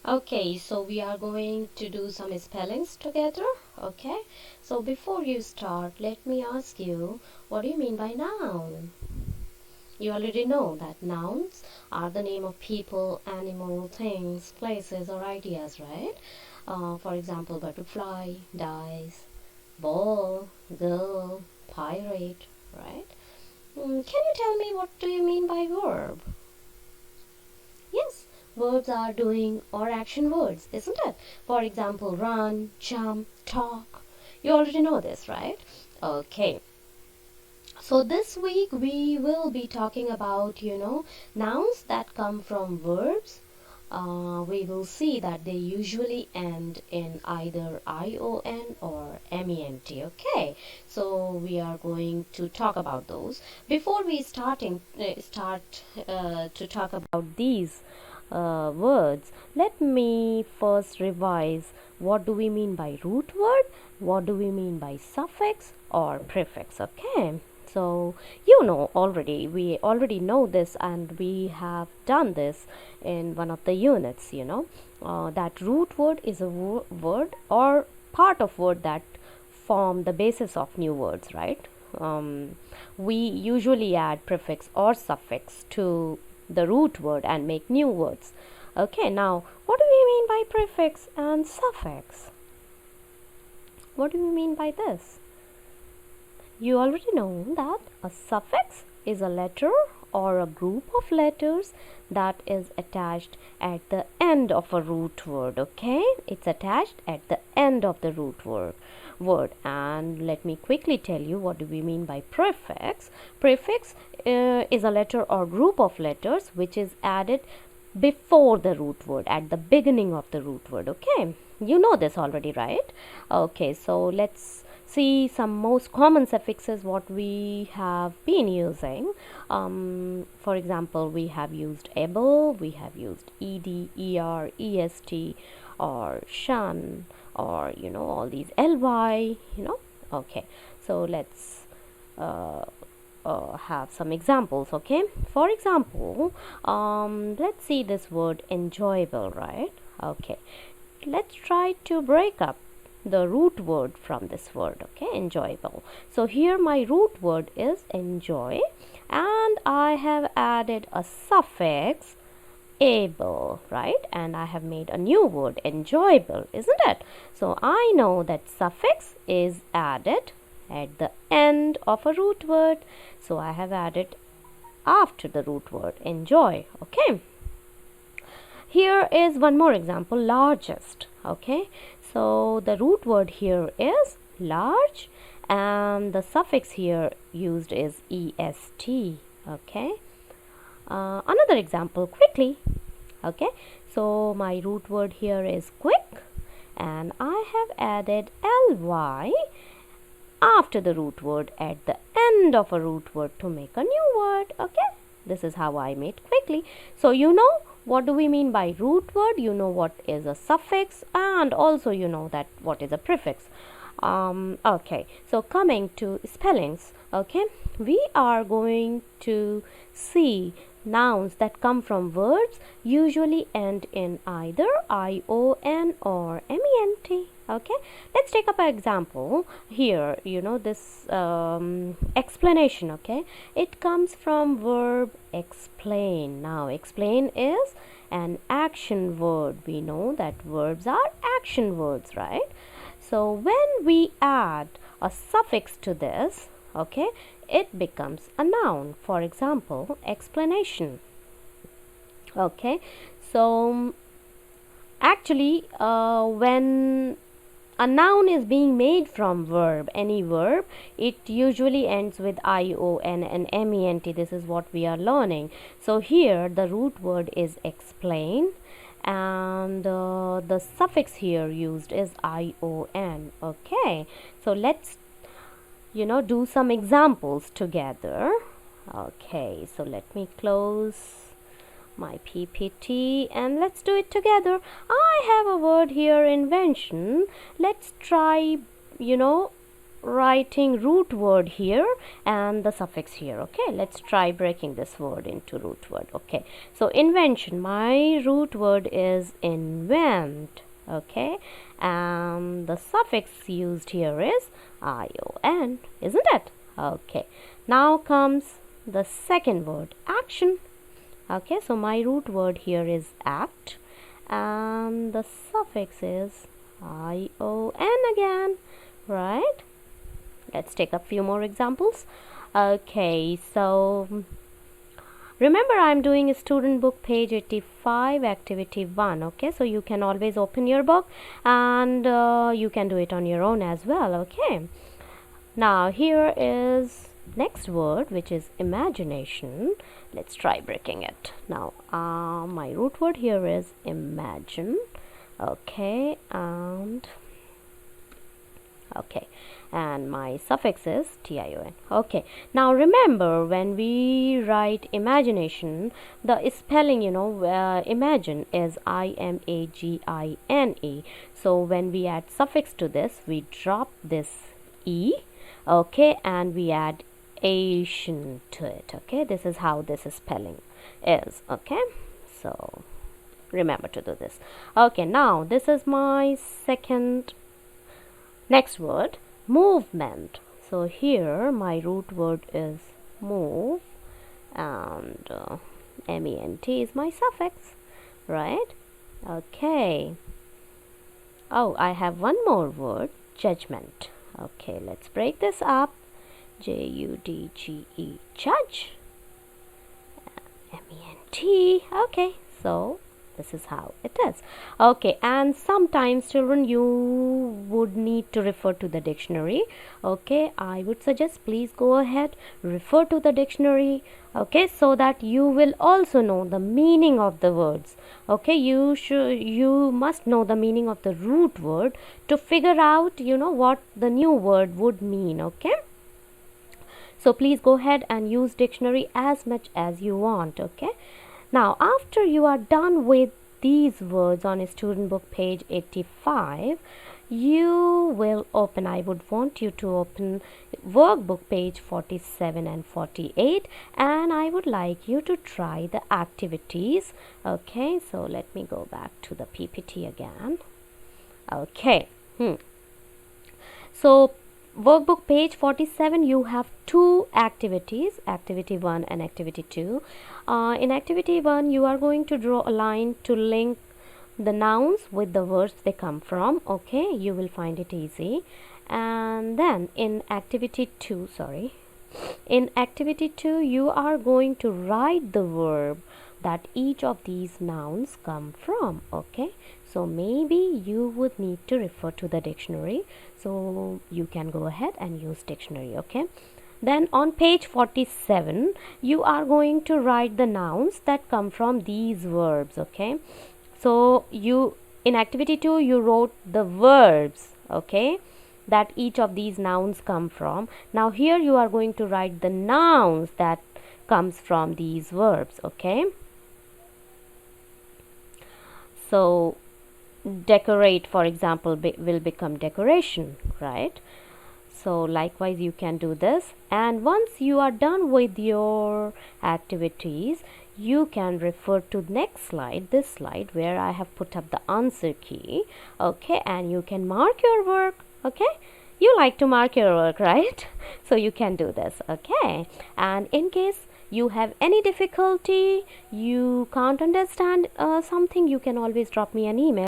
Okay, so we are going to do some spellings together. Okay, so before you start, let me ask you, what do you mean by noun? You already know that nouns are the name of people, animal, things, places, or ideas, right? For example, butterfly, dice, ball, girl, pirate, right? Can you tell me what do you mean by verb? Yes, verbs are doing or action words, isn't it? For example, run, jump, talk. You already know this, right? Okay. So this week we will be talking about, nouns that come from verbs. We will see that they usually end in either ION or MENT. Okay, so we are going to talk about those. Before we start to talk about these words, let me first revise what do we mean by root word, what do we mean by suffix or prefix. Okay, so we already know this, and we have done this in one of the units. That root word is a word or part of word that form the basis of new words, right? We usually add prefix or suffix to the root word and make new words. Okay, now what do we mean by prefix and suffix? What do we mean by this? You already know that a suffix is a letter or a group of letters that is attached at the end of a root word. Okay, it's attached at the end of the root word. And let me quickly tell you what do we mean by prefix. Prefix is a letter or group of letters which is added before the root word, at the beginning of the root word. Okay, you know this already, right? Okay, so let's see some most common suffixes what we have been using. For example, we have used able, we have used ed, er, est, or shun, or all these ly. Okay, so let's have some examples. Okay, for example, let's see this word enjoyable, right? Okay, let's try to break up the root word from this word. Okay, enjoyable. So here my root word is enjoy, and I have added a suffix able, right? And I have made a new word enjoyable, isn't it? So I know that suffix is added at the end of a root word, so I have added after the root word enjoy. Okay, here is one more example, largest. Okay, so the root word here is large, and the suffix here used is est. Okay, another example quickly. Okay, so my root word here is quick, and I have added ly after the root word at the end of a root word to make a new word. Okay, this is how I made quickly. So what do we mean by root word, what is a suffix, and also that what is a prefix. Okay, so coming to spellings. Okay, we are going to see nouns that come from verbs usually end in either ION or MENT. Okay, let's take up an example here. This explanation. Okay, it comes from verb explain. Now explain is an action word. We know that verbs are action words, right? So when we add a suffix to this, okay, it becomes a noun. For example, explanation. Okay, so actually when a noun is being made from verb, any verb, it usually ends with ION and MENT. This is what we are learning. So here the root word is explain, and the suffix here used is ION. Okay, so let's do some examples together. Okay, so let me close my PPT and let's do it together. I have a word here, invention. Let's try writing root word here and the suffix here. Okay, let's try breaking this word into root word. Okay, so invention, my root word is invent. Okay, and the suffix used here is ion, isn't it? Okay, now comes the second word, action. Okay, so my root word here is act and the suffix is ion again, right? Let's take a few more examples. Okay, so remember I'm doing a student book page 85 activity 1. Okay, so you can always open your book and you can do it on your own as well. Okay, now here is next word, which is imagination. Let's try breaking it. Now my root word here is imagine. Okay, and my suffix is tion. Okay, now remember when we write imagination, the spelling, imagine is imagine. So when we add suffix to this, we drop this e, okay, and we add Asian to it. Okay, this is how this spelling is. Okay, so remember to do this. Okay, now this is my next word, movement. So here my root word is move and ment is my suffix, right? Okay, oh, I have one more word, judgment. Okay, let's break this up. Judge, judge, ment. Okay, so this is how it is. Okay, and sometimes children, you would need to refer to the dictionary. Okay, I would suggest please go ahead, refer to the dictionary. Okay, so that you will also know the meaning of the words. Okay, you must know the meaning of the root word to figure out what the new word would mean. Okay, so please go ahead and use dictionary as much as you want. Okay, now after you are done with these words on a student book page 85, you will open, I would want you to open workbook page 47 and 48, and I would like you to try the activities. Okay, so let me go back to the PPT again. Okay, so workbook page 47, you have two activities, activity 1 and activity 2. In activity 1, you are going to draw a line to link the nouns with the words they come from. Okay, you will find it easy. And then in activity 2, you are going to write the verb that each of these nouns come from. Okay, so maybe you would need to refer to the dictionary, so you can go ahead and use dictionary. Okay, then on page 47, you are going to write the nouns that come from these verbs. Okay, so in activity 2 you wrote the verbs, okay, that each of these nouns come from. Now here you are going to write the nouns that comes from these verbs. Okay, so decorate, for example, will become decoration, right? So likewise you can do this, and once you are done with your activities, you can refer to next slide, this slide where I have put up the answer key. Okay, and you can mark your work. Okay, you like to mark your work, right? So you can do this. Okay, and in case you have any difficulty, you can't understand something, you can always drop me an email.